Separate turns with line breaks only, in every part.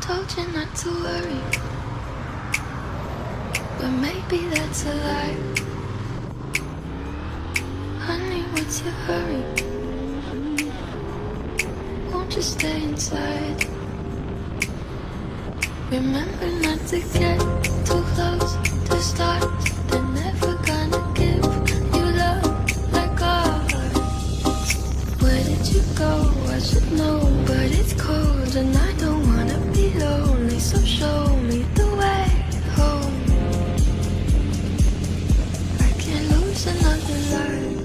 Told you not to worry, but maybe that's a lie. Honey, what's your hurry? Won't you stay inside? Remember not to get too close to start. They're never gonna give you love like ours. Where did you go? I should know, but it's cold and I don't wanna be lonely. So show me the way home. I can't lose another life.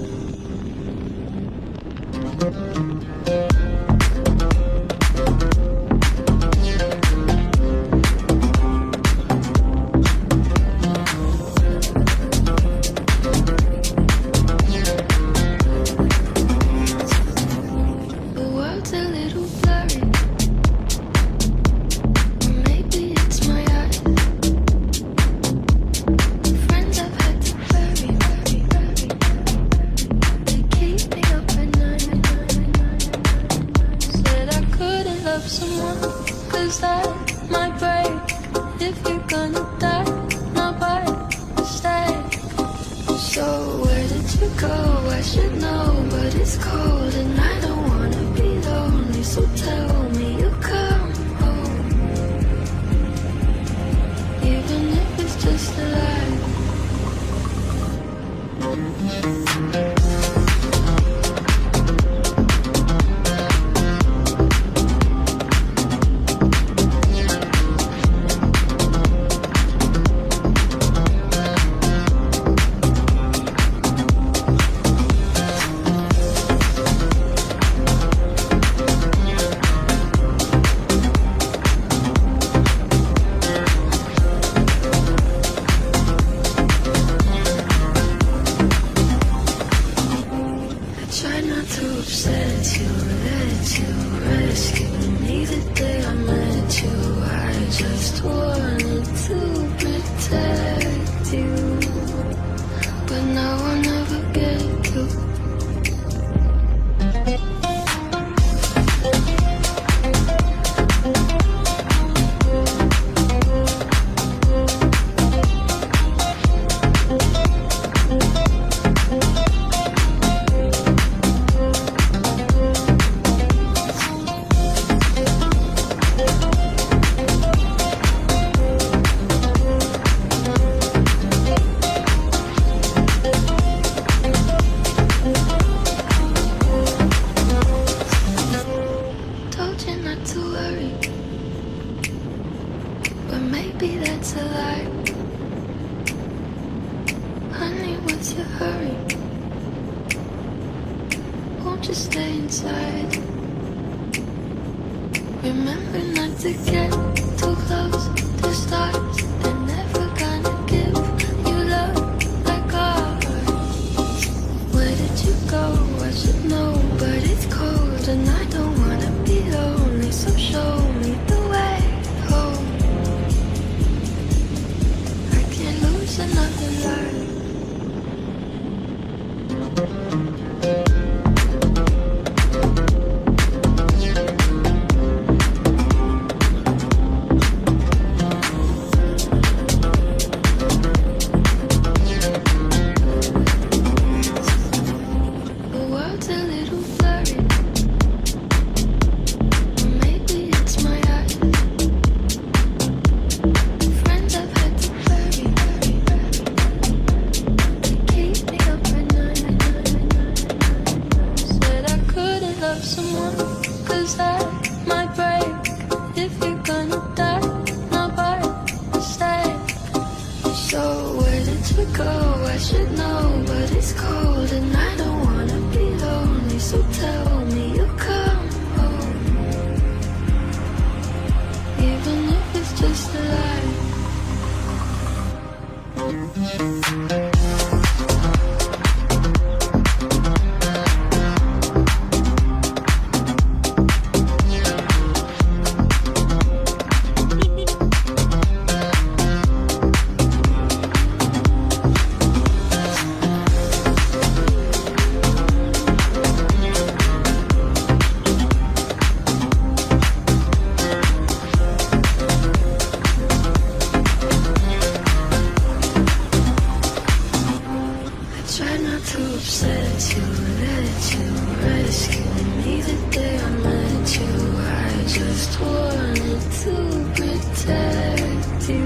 just wanted to protect you,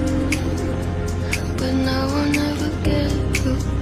but now I'll never get through.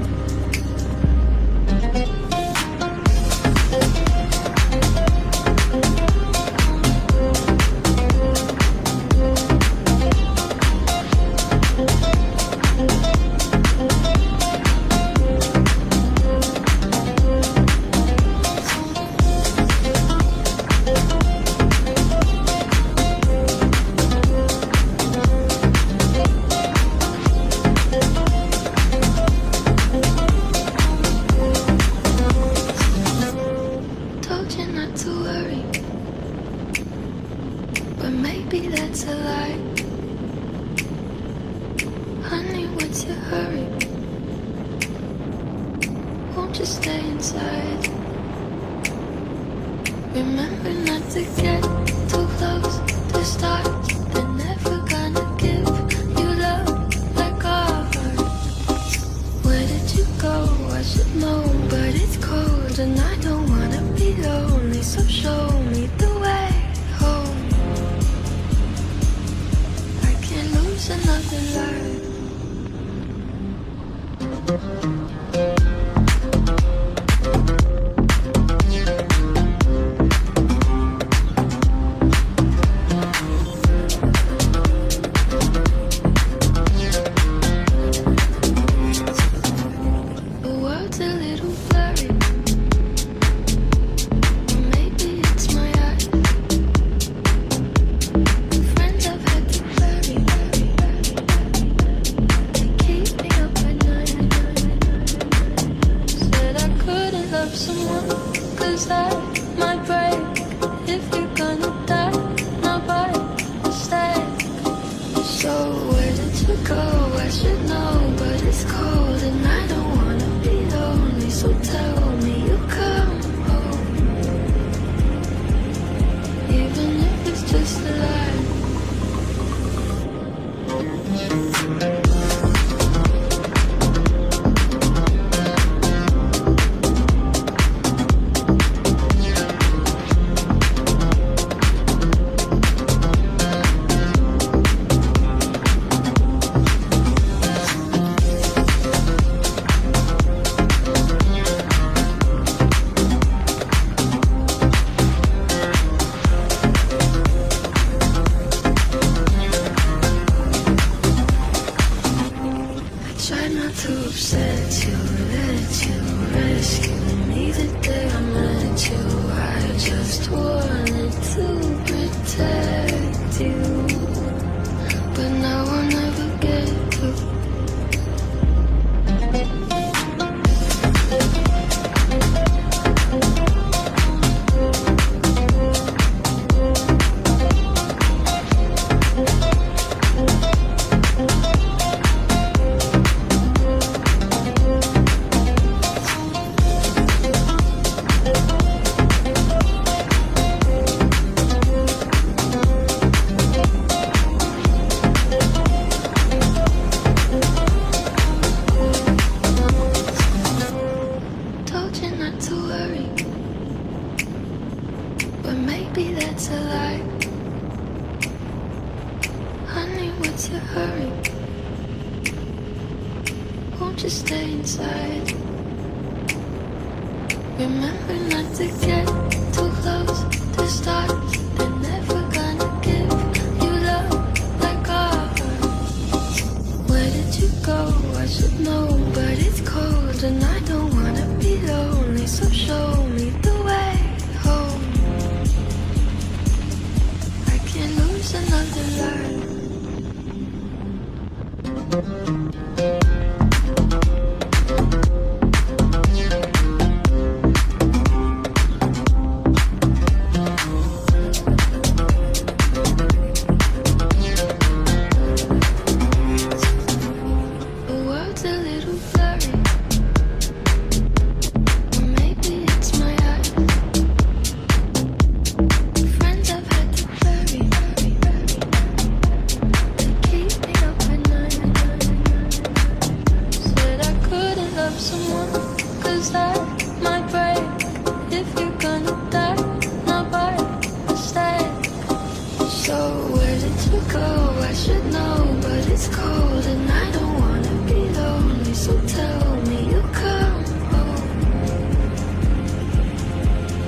So where did you go? I should know, but it's cold and I don't wanna be lonely. So tell me you come home,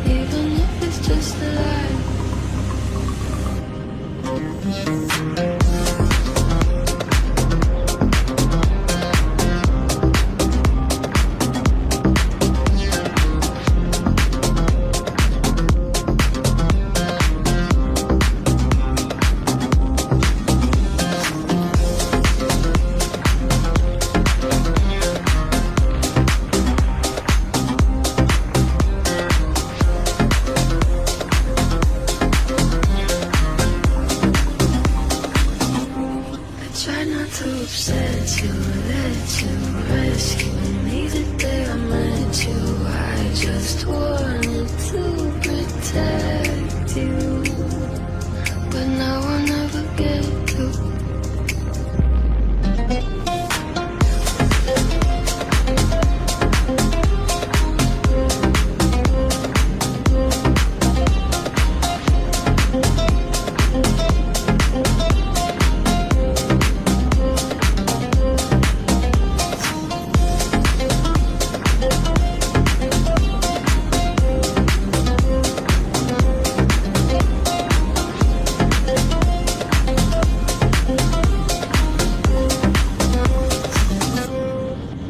even if it's just a lie. Try not to upset you, let you rescue me the day I met you. I just wanted to protect you, but now I'll never get to.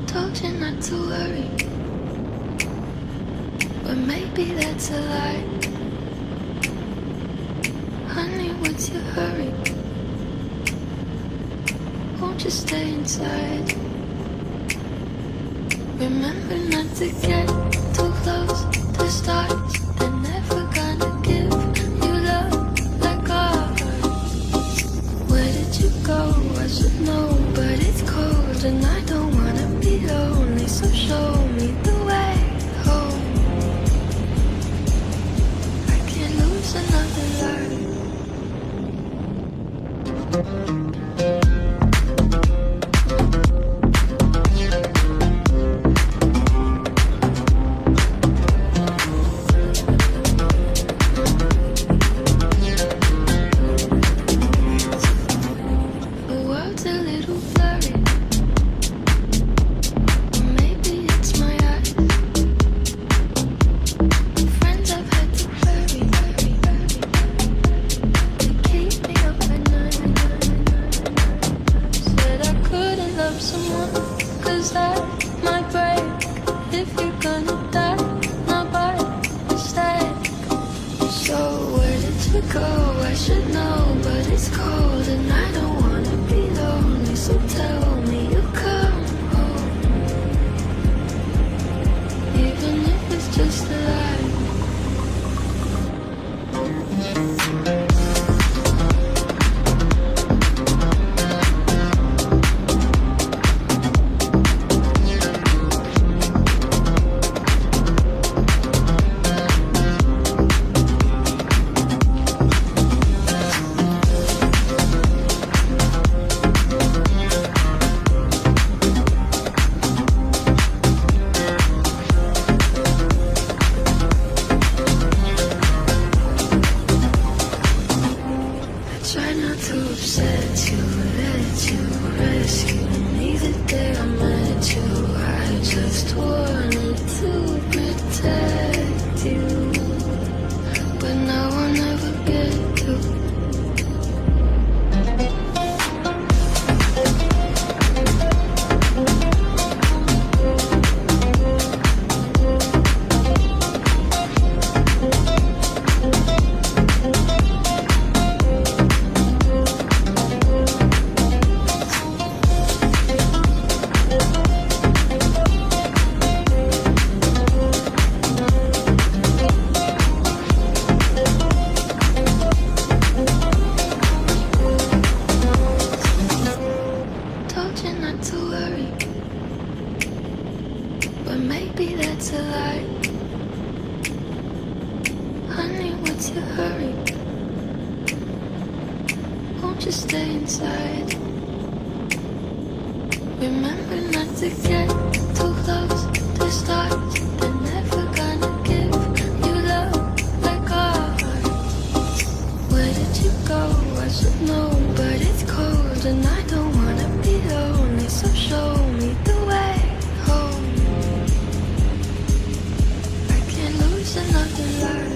Told you not to worry, but maybe that's a lie. Honey, what's your hurry? Won't you stay inside? Remember not to get too close to stars. They're never gonna give you love like ours. Where did you go? I should know, but it's cold and I don't wanna be lonely. So show me the way home. I can't lose another life. The world's a little blurry, or maybe it's my eyes. Friends I've had to bury, to keep me up at night. Said I couldn't love someone, 'cause that might break. If you're gonna die, not by mistake. So where did you go? I should know, but it's cold and I don't wanna be lonely. So tell me you come home, even if it's just a lie. Try not to upset you, let you rescue me the day I met you. I just wanted to protect you, but now I'll never get to. Told you not to worry, but maybe that's a lie. Honey, what's your hurry? Won't you stay inside? Remember not to get too close to stars. They're never gonna give you love like ours. Where did you go? should know, but it's cold and I don't wanna be lonely. So show me the way home. I can't lose another life.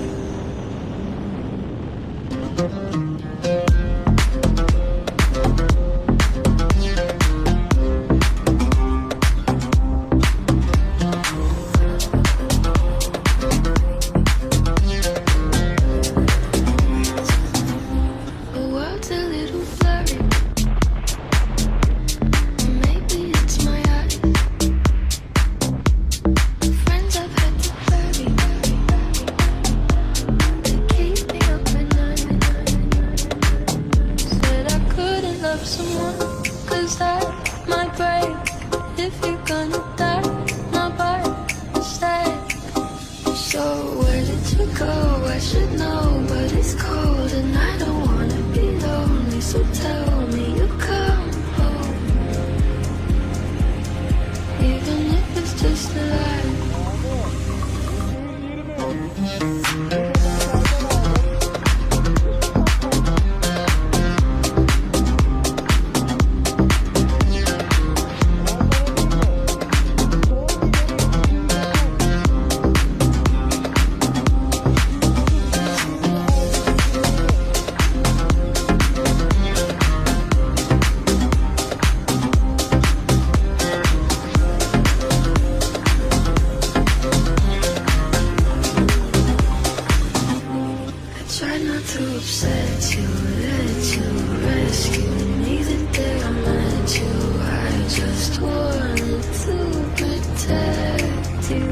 The world's a little blurry. Maybe it's my eyes. Friends I've had to bury. They keep me up at night. Said I couldn't love someone, 'cause that might break. If you're gonna die, not by mistake. So where did you go? I should know, but it's cold and I don't wanna be lonely. So tell me you come home, even if it's just a lie. I try not to upset you, let you rescue me the day I met you. I just wanted to protect you,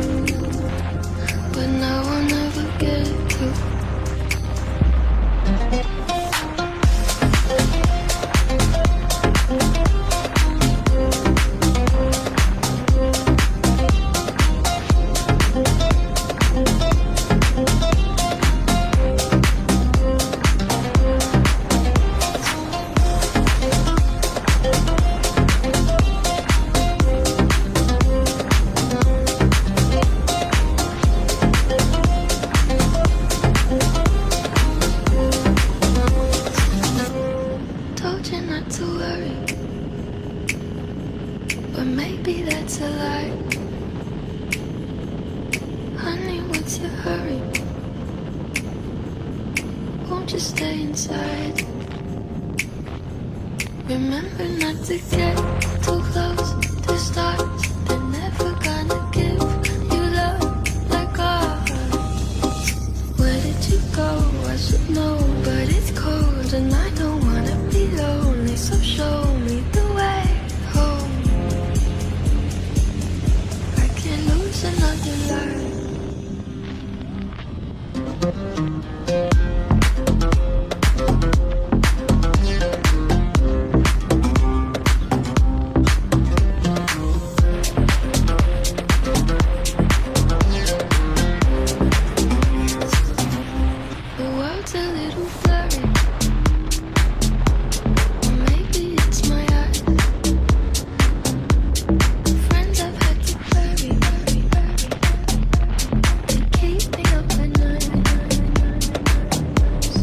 but now I'll never get to. Told you not to worry, but maybe that's a lie. Honey, what's your hurry? Won't you stay inside? Remember not to get too close to stars. They're never gonna give you love like ours. Where did you go? I should know, but it's cold and I don't wanna be lonely. So show me the way home. I can't lose another life. The world's a little blurry. Maybe it's my eyes. Friends I've had to bury. They keep me up at night.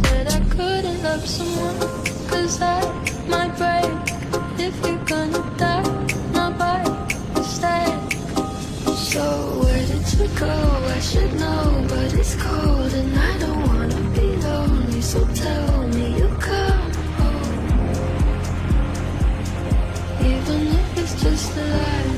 Said I couldn't love someone, 'cause that might break. If you're gonna die, not by mistake. So where did you go? I should know, but it's cold and I don't wanna be lonely. So tell me you come home, even if it's just a lie.